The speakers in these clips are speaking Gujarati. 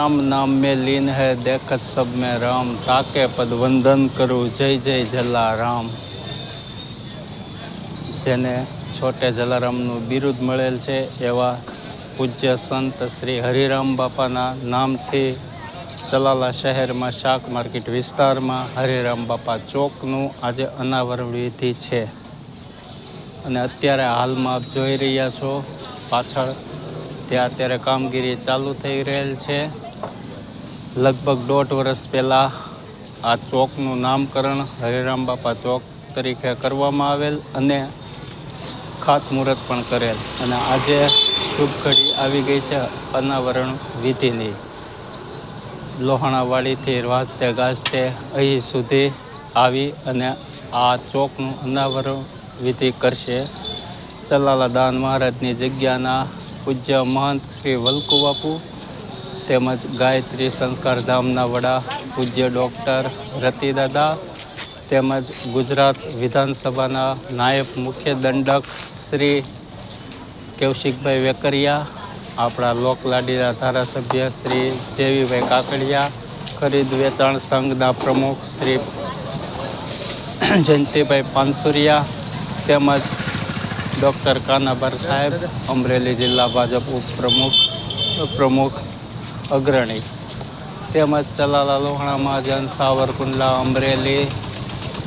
राम नाम में लीन है देखत सब में राम ताके पद वंदन करूँ जय जय जलाराम। જેને છોટે જલારામનું બિરુદ મળેલ છે એવા પૂજ્ય સંત શ્રી હરિરામ બાપાના નામથી તલાલા શહેરમાં શાક માર્કેટ વિસ્તારમાં હરિરામ બાપા ચોકનું આજે અનાવરણ વિધિ છે અને અત્યારે હાલમાં આપ જોઈ રહ્યા છો પાછળ ત્યાં અત્યારે કામગીરી ચાલુ થઈ રહેલ છે। લગભગ 1.5 વર્ષ પહેલાં આ ચોકનું નામકરણ હરિરામ બાપા ચોક તરીકે કરવામાં આવેલ અને ખાતમુહૂર્ત પણ કરેલ અને આજે શુભ ઘડી આવી ગઈ છે અનાવરણ વિધિની। લોહાણાવાડીથી વાજતે ગાજતે અહીં સુધી આવી અને આ ચોકનું અનાવરણ વિધિ કરશે તલાલા દાન મહારાજની જગ્યાના પૂજ્ય મહંત શ્રી વલ્કુ બાપુ તેમજ ગાયત્રી સંસ્કાર ધામના વડા પૂજ્ય ડૉક્ટર રતિદાદા તેમજ ગુજરાત વિધાનસભાના નાયબ મુખ્ય દંડક શ્રી કૌશિકભાઈ વેકરિયા, આપણા લોકલાડીના ધારાસભ્ય શ્રી જેવીભાઈ કાકડિયા, ખરીદ વેચાણ સંઘના પ્રમુખ શ્રી જયંતિભાઈ પાનસુરિયા તેમજ ડૉક્ટર કાનાબાર સાહેબ, અમરેલી જિલ્લા ભાજપ પ્રમુખ અગ્રણી તેમજ તલાલા લોહાણા મહાજન સાવરકુંડલા અમરેલી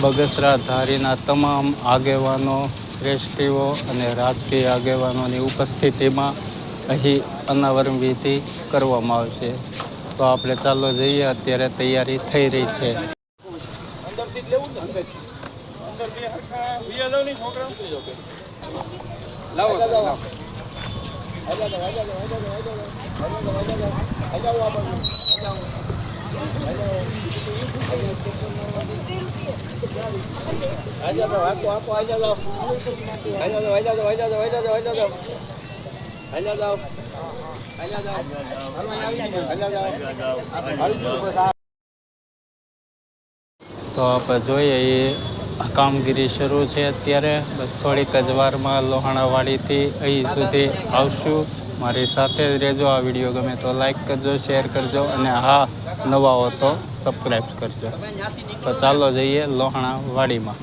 બગસરા ધારીના તમામ આગેવાનો શ્રેષ્ઠીઓ અને રાજકીય આગેવાનોની ઉપસ્થિતિમાં અહીં અનાવરણ વિધિ કરવામાં આવશે। તો આપણે ચાલો જઈએ, અત્યારે તૈયારી થઈ રહી છે। તો આપણે જોઈએ એ કામગીરી શરૂ છે અત્યારે। બસ થોડીક જ વારમાં લોહાણાવાડીથી અહીં સુધી આવશું। મારી સાથે જ રહેજો। આ વિડીયો ગમે તો લાઈક કરજો, શેર કરજો અને હા, નવા હો તો સબસ્ક્રાઈબ કરજો। તો ચાલો જઈએ લોહાણાવાડીમાં।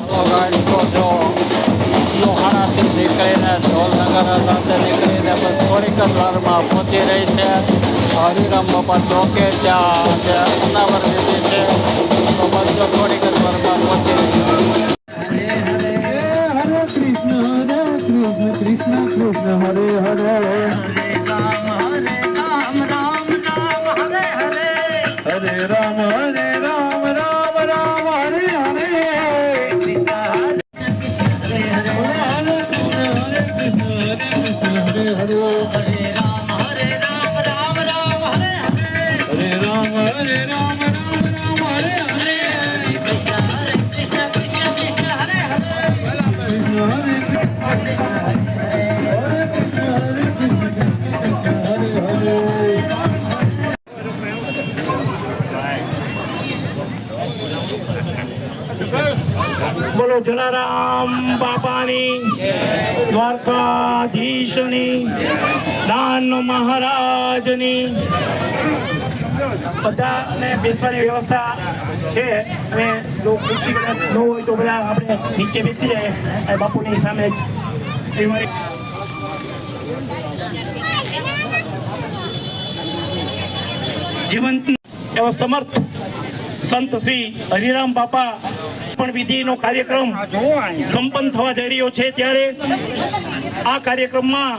હલો ગાઈસ, તો જો લોહાણાથી નીકળીને ઢોલનગર સાથે નીકળીને બસ થોડીક જ વારમાં પહોંચી રહી છે હરિરામ બાપા ચોકે, ત્યાં જે અનાવર વિધિ છે. તો બસ જો થોડીક જ વારમાં પહોંચી રહી છે. हरे कृष्ण कृष्ण कृष्ण हरे हरे राम राम राम हरे हरे हरे राम राम राम हरे हरे हरे हरे हरे कृष्ण हरे हरे हरे राम हरे राम राम हरे हरे हरे राम हरे कृष्ण कृष्ण कृष्ण हरे हरे कृष्ण हरे બોલો જલારામ બાપાની દ્વારકાધીશની દાન મહારાજની. બધાને બેસવાની વ્યવસ્થા છે અને જો ખુરશી કદાચ ન હોય તો બધા આપણે નીચે બેસી જાય અને બાપુની સામે જ એ મારી જીવંત એવા સમર્થ સંત શ્રી હરિરામ બાપા પણ વિધિનો કાર્યક્રમ સંપન્ન થવા જઈ રહ્યો છે, ત્યારે આ કાર્યક્રમમાં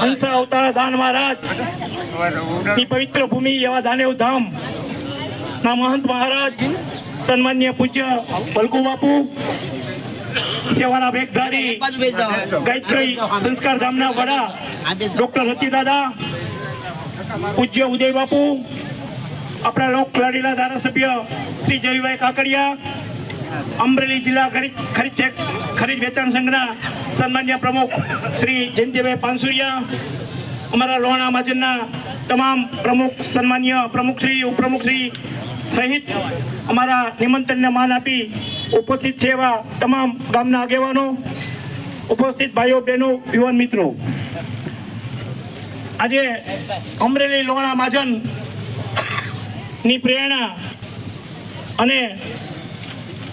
હંસા અવતાર દાન મહારાજ ની પવિત્ર ભૂમિ એવા દાનેવ ધામ ના મહંત મહારાજ સન્માન્ય પૂજ્ય ભલકુ બાપુ, સેવાના વેગધારી ગાયત્રી સંસ્કાર ધામના વડા ડોક્ટર રતિ દાદા, પૂજ્ય ઉદય બાપુ, આપણા લોક લાડીલા ધારાસભ્ય શ્રી જયભાઈ કાકડિયા, અમરેલી જિલ્લા ખરીદ વેચાણ સંઘના સન્માન્ય પ્રમુખ શ્રી જયંતિભાઈ પાનસુરિયા, અમારા લોહાણા મહાજનના તમામ પ્રમુખ, સન્માન્ય પ્રમુખ શ્રી, ઉપપ્રમુખ શ્રી સહિત અમારા નિમંત્રણને માન આપી ઉપસ્થિત છે એવા તમામ ગામના આગેવાનો, ઉપસ્થિત ભાઈઓ બહેનો, યુવાન મિત્રો, આજે અમરેલી લોહાણા મહાજન ની પ્રેરણા અને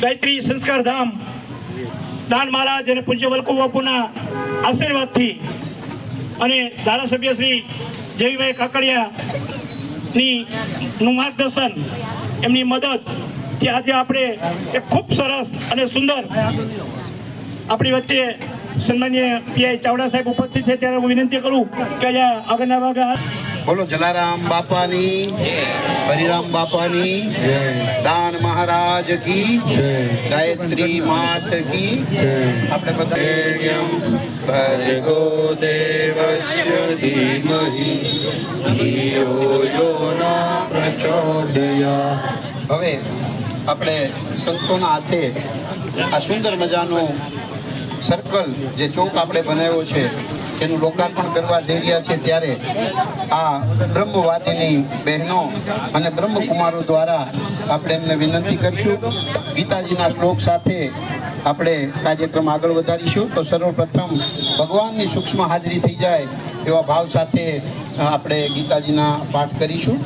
ગાયત્રી સંસ્કાર ધામ દાન મહારાજ અને પૂજ્ય વલ્કુ બાપુના આશીર્વાદથી અને ધારાસભ્ય શ્રી જયભાઈ કાકડિયા નું માર્ગદર્શન, એમની મદદથી આજે આપણે એક ખૂબ સરસ અને સુંદર આપણી વચ્ચે સન્માનીય પીઆઈ ચાવડા સાહેબ ઉપસ્થિત છે, ત્યારે હું વિનંતી કરું કે અહીંયા આગળના ભાગે બોલો જલારામ બાપાની, હરિરામ બાપાની, દાન મહારાજ કી, ગાયત્રી માત કી. આપણે બધા ભર્ગો દેવસ્ય ધીમહિ ધિયો યો ન પ્રચોદયાત. હવે આપણે સંતોના હાથે આ સુંદર મજાનું સર્કલ જે ચોક આપણે બનાવ્યો છે એનું લોકાર્પણ કરવા જઈ રહ્યા છે, ત્યારે આ બ્રહ્મવાદીની બહેનો અને બ્રહ્મકુમારો દ્વારા આપણે એમને વિનંતી કરીશું, ગીતાજીના શ્લોક સાથે આપણે કાર્યક્રમ આગળ વધારીશું. તો સર્વપ્રથમ ભગવાનની સૂક્ષ્મ હાજરી થઈ જાય એવા ભાવ સાથે આપણે ગીતાજીના પાઠ કરીશું.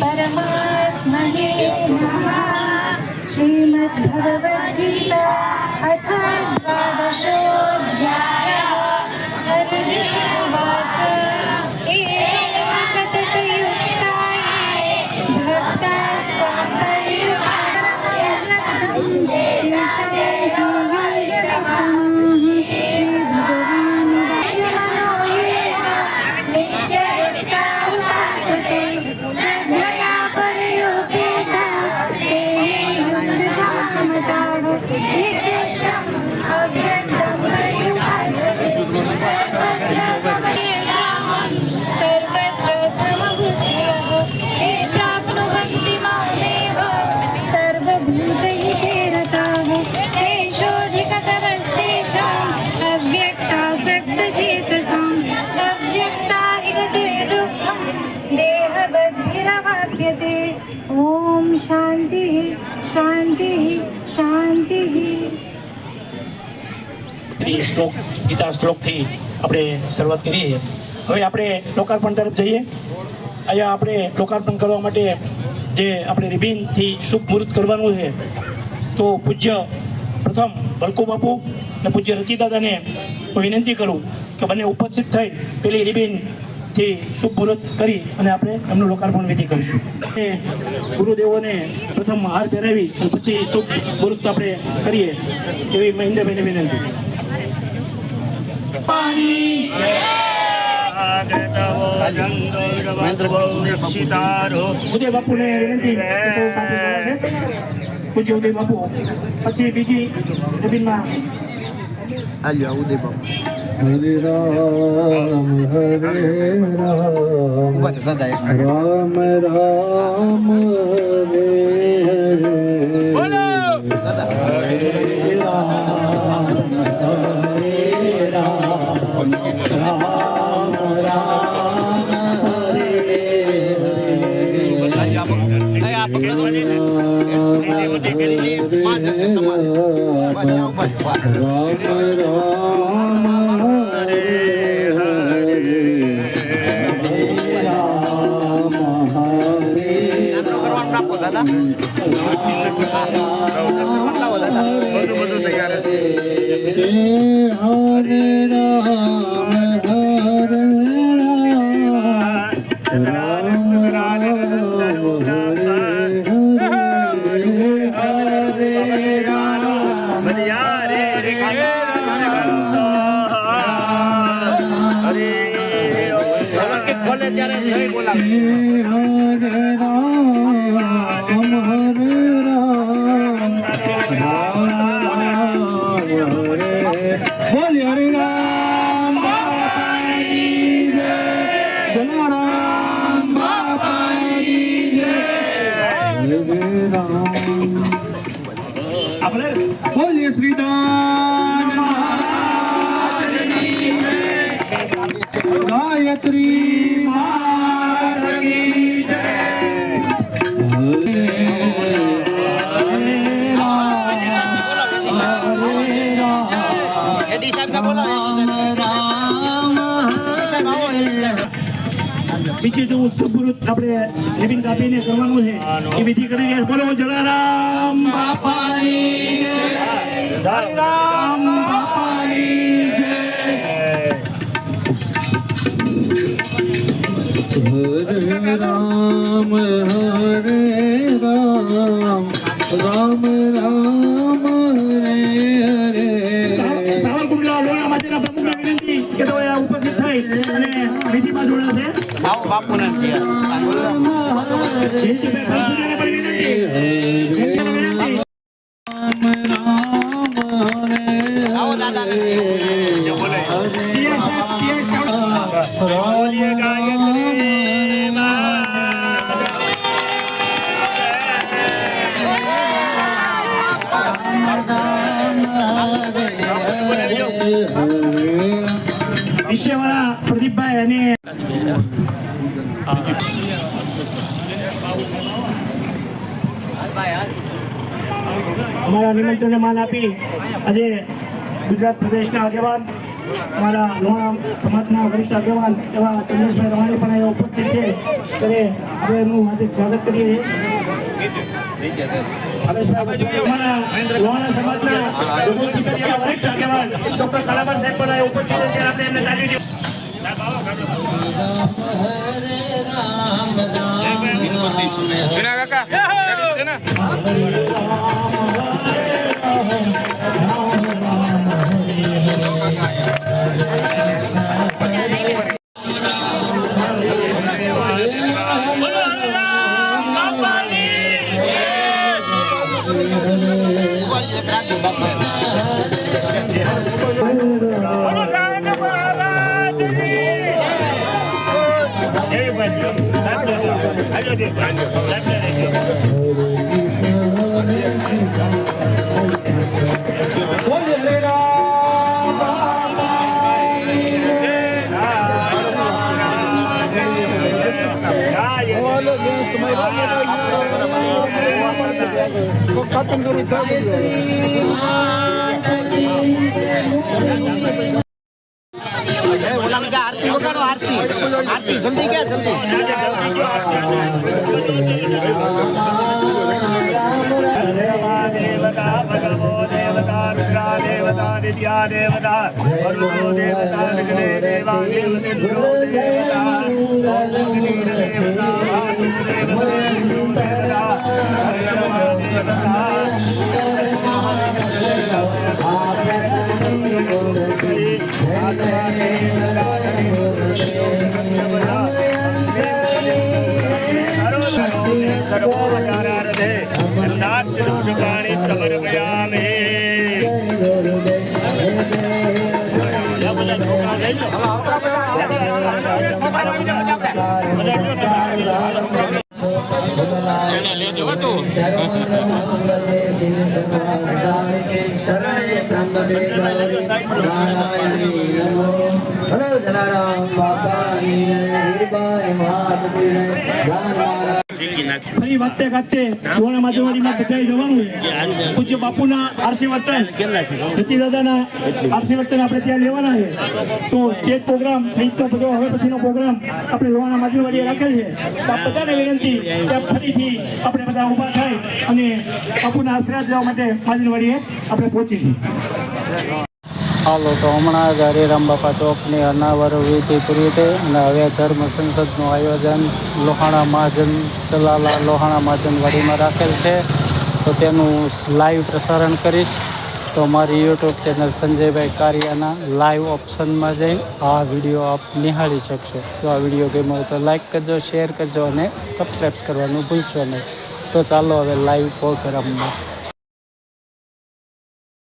परमात्मने नमः। श्रीमद्भगवद्गीता अथ द्वादशोऽध्यायः। अर्जुन ગાયત્રી શ્લોક ગીતા શ્લોકથી આપણે શરૂઆત કરીએ. હવે આપણે લોકાર્પણ તરફ જઈએ. અહીંયા આપણે લોકાર્પણ કરવા માટે જે આપણે રિબિનથી શુભ મુહૂર્ત કરવાનું છે, તો પૂજ્ય પ્રથમ વલ્કુ બાપુ અને પૂજ્ય રતિદાદાને હું વિનંતી કરું કે બંને ઉપસ્થિત થઈ પેલી રિબિનથી શુભ મુહૂર્ત કરી અને આપણે એમનું લોકાર્પણ વિધિ કરીશું. અને ગુરુદેવોને પ્રથમ હાર પહેરાવી અને પછી શુભ મુહૂર્ત આપણે કરીએ એવી મહેન્દ્રભાઈને વિનંતી. ઉદય બાપુને વિનંતી પૂજ્ય ઉદય બાપુ. પછી બીજી રિબિનમાં આલ્યો ઉદય બાપુ. હરે રામ ઉભા થા દાદા એક મિનિટ. રામ રામ હરે હરે દાદા માં છે તમારે. બસ ત્યાં ઉભા છો. વાહ. રામ રામ હરે હરે રામ હરે કરવાનું આપો દાદા. લાવો દાદા. બધું તૈયાર છે. હરે રામ ખોલે ત્યારે જય બોલાવે. હરે રામ હરે રામ બોલ હરે રામ બાપાની જય, જલારામ બાપાની જય. હરે રામ આપણે બોલીએ શ્રીદાન મહારાજની જય, ગાયત્રી માત કી જય. હરે એડી સાહેબ ને બોલાવો. બીજી જો શુભ મુહૂર્ત આપણે રિબિન કાપીને કરવાનું છે એ વિધિ કરી રહ્યા. બોલો જલારામ બાપાની જય, જલારામ બાપાની જય. હરે રામ હરે રામ રામ રામ હરે હરે. સાવરકુંડલા લોણા માટેના પ્રમુખને વિનંતી કે તેઓ અહીંયા ઉપસ્થિત થઈ અને વિધિમાં જોડાશે. આવો બાપુને જયંતિભાઈ ખાસુજાને પણ વિનંતી. જયંતિભાઈને વિનંતી. આવો દાદા. વિષયવાળા પ્રદીપભાઈ અને અમારા નિમંત્રણને માન આપી આજે ગુજરાત પ્રદેશના આગેવાન, અમારા લોણા સમાજના વરિષ્ઠ આગેવાન એવા ચંદ્રેશભાઈ રવાણી પણ અહીંયા ઉપસ્થિત છે. ત્યારે આપણે એમનું આજે સ્વાગત કરીએ છીએ. અમારા લોણા સમાજના વરિષ્ઠ આગેવાન ડોક્ટર કલાબર સાહેબ પણ અહીંયા ઉપસ્થિત છે. ત્યારે આપણે એમને તાલી દીધી. કાપન કરું દેવતા ભગવો દેવતા રુદ્રા દેવતા દિત્યા દેવતા વરુણો દેવતા લગ્ને દેવા દેવતિન્દ્રો દેવતા અગ્નિર દેવતા વાયુ દેવતા દાક્ષિણોષકાણી સમર્પયામિ ફરી વાતે ગાતે સુવર્ણ માધવવાડીમાં બધાય જવાનું છે. પૂજ્ય બાપુના આશીર્વચન સચી દાદાના આશીર્વચન આપણે ત્યાં લેવાના છે. તો સ્ટેજ પ્રોગ્રામ સહિતનો બધો હવે પછીનો પ્રોગ્રામ આપણે સુવર્ણ માધવવાડીએ રાખેલ છે. તો આપ બધાને વિનંતી કે ફરીથી આપણે બધા ઊભા થાય અને બાપુના આશીર્વાદ લેવા માટે માધવવાડીએ આપણે પહોંચીશું. હાલો તો હમણાં જ હરિરામ બાપા ચોકની અનાવર વિધિ પૂરી થઈ અને હવે ધર્મ સંસદનું આયોજન લોહાણા મહાજન ચલાલા લોહાણા મહાજનવાડીમાં રાખેલ છે. તો તેનું લાઈવ પ્રસારણ કરીશ. તો મારી યુટ્યુબ ચેનલ સંજયભાઈ કારિયાના લાઈવ ઓપ્શનમાં જઈ આ વિડીયો આપ નિહાળી શકશો. તો આ વિડીયો ગમ્યો હોય તો લાઈક કરજો, શેર કરજો અને સબસ્ક્રાઈબ કરવાનું ભૂલશો નહીં. તો ચાલો હવે લાઈવ પ્રોગ્રામમાં